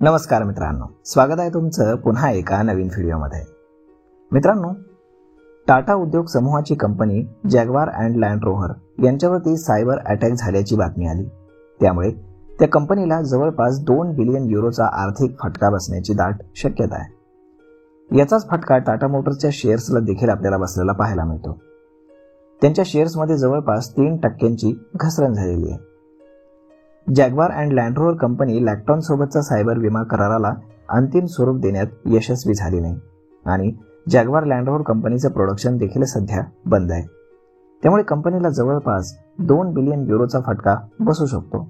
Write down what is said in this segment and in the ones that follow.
नमस्कार मित्रांनो, स्वागत आहे तुमचं पुन्हा एका नवीन व्हिडिओमध्ये। मित्रांनो, टाटा उद्योग समूहाची company Jaguar and Land Rover यांच्यावरती सायबर अटॅक झाल्याची बातमी आली। त्यामुळे त्या कंपनीला जवळपास 2 बिलियन युरोचा आर्थिक फटका बसण्याची दाट शक्यता आहे। याचाच फटका टाटा मोटर्सच्या शेअर्सला देखील आपल्याला बसलेला पाहायला मिळतो। त्यांच्या शेअर्समध्ये जवळपास 3% घसरण झालेली आहे। Jaguar and Land Rover company Lockton सोबतचा सायबर विमा कराराला अंतिम स्वरूप देण्यात यशस्वी झाली नाही आणि जॅग्वार लँड रोव्हर कंपनीचं प्रोडक्शन देखील सध्या बंद आहे। त्यामुळे कंपनीला जवळपास 2 बिलियन युरोचा फटका बसू शकतो।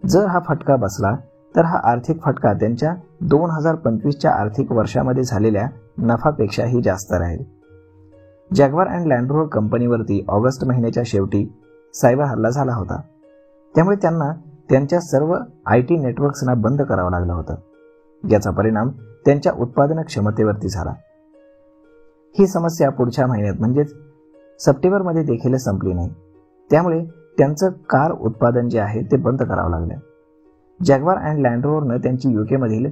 जर हा फटका बसला तर हा आर्थिक फटका त्यांच्या 2025च्या आर्थिक वर्षामध्ये झालेल्या नफापेक्षाही जास्त राहील। जॅग्वार अँड लँड रोव्हर कंपनीवरती ऑगस्ट महिन्याच्या शेवटी सायबर हल्ला झाला होता। त्यामुळे त्यांना त्यांच्या सर्व IT नेटवर्क्सना बंद करावं लागलं होतं। याचा परिणाम त्यांच्या उत्पादन क्षमतेवरती झाला। ही समस्या पुढच्या महिन्यात म्हणजेच सप्टेंबरमध्ये देखील संपली नाही। त्यामुळे त्यांचं कार उत्पादन जे आहे ते बंद करावं लागलं। जॅग्वार अँड लँड रोव्हरनं त्यांची UK मधील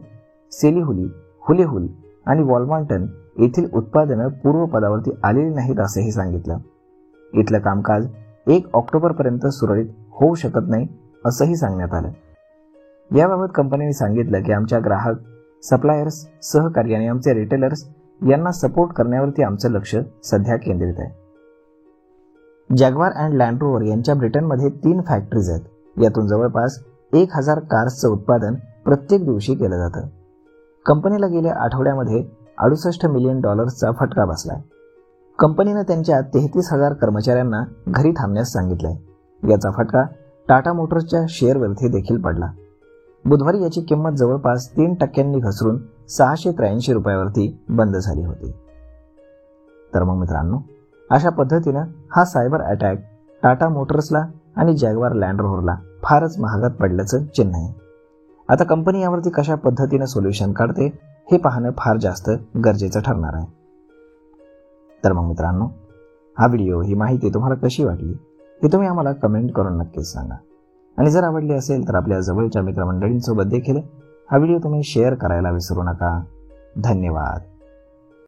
सेलिहुली, हुलेहुल आणि वॉल्मार्टन येथील उत्पादनं पूर्वपदावरती आलेली नाहीत असंही सांगितलं। इथलं कामकाज 1 ऑक्टोबरपर्यंत सुरळीत होऊ शकत नाही असंही सांगण्यात आलं। याबाबत कंपनीने सांगितलं की आमच्या ग्राहक, सप्लायर्स, सहकारी आणि आमचे रिटेलर्स यांना सपोर्ट करण्यावरती आमचं लक्ष सध्या केंद्रित आहे। जॅग्वार अँड लँड रोव्हर यांच्या ब्रिटनमध्ये 3 फॅक्टरीज आहेत। यातून जवळपास 1000 कार्सचं उत्पादन प्रत्येक दिवशी केलं जातं। कंपनीला गेल्या आठवड्यामध्ये $68 मिलियन फटका बसला। कंपनीनं त्यांच्या 33,000 कर्मचाऱ्यांना घरी थांबण्यास सांगितलंय। याचा फटका टाटा मोटर्सच्या शेअरवरती देखील पडला। बुधवारी याची किंमत जवळपास 3% घसरून ₹683 बंद झाली होती। तर मग मित्रांनो, अशा पद्धतीनं हा सायबर अटॅक टाटा मोटर्सला आणि जॅग्वार लँड रोव्हरला फारच महागात पडल्याचं चिन्ह आहे। आता कंपनी यावरती कशा पद्धतीनं सोल्युशन काढते हे पाहणं फार जास्त गरजेचं ठरणार आहे। तर मग मित्रांनो, हा व्हिडिओ, ही माहिती तुम्हाला कशी वाटली हे तुम्ही आम्हाला कमेंट करून नक्कीच सांगा। आणि जर आवडली असेल तर आपल्या जवळच्या मित्रमंडळींसोबत देखील हा व्हिडिओ तुम्ही शेअर करायला विसरू नका। धन्यवाद।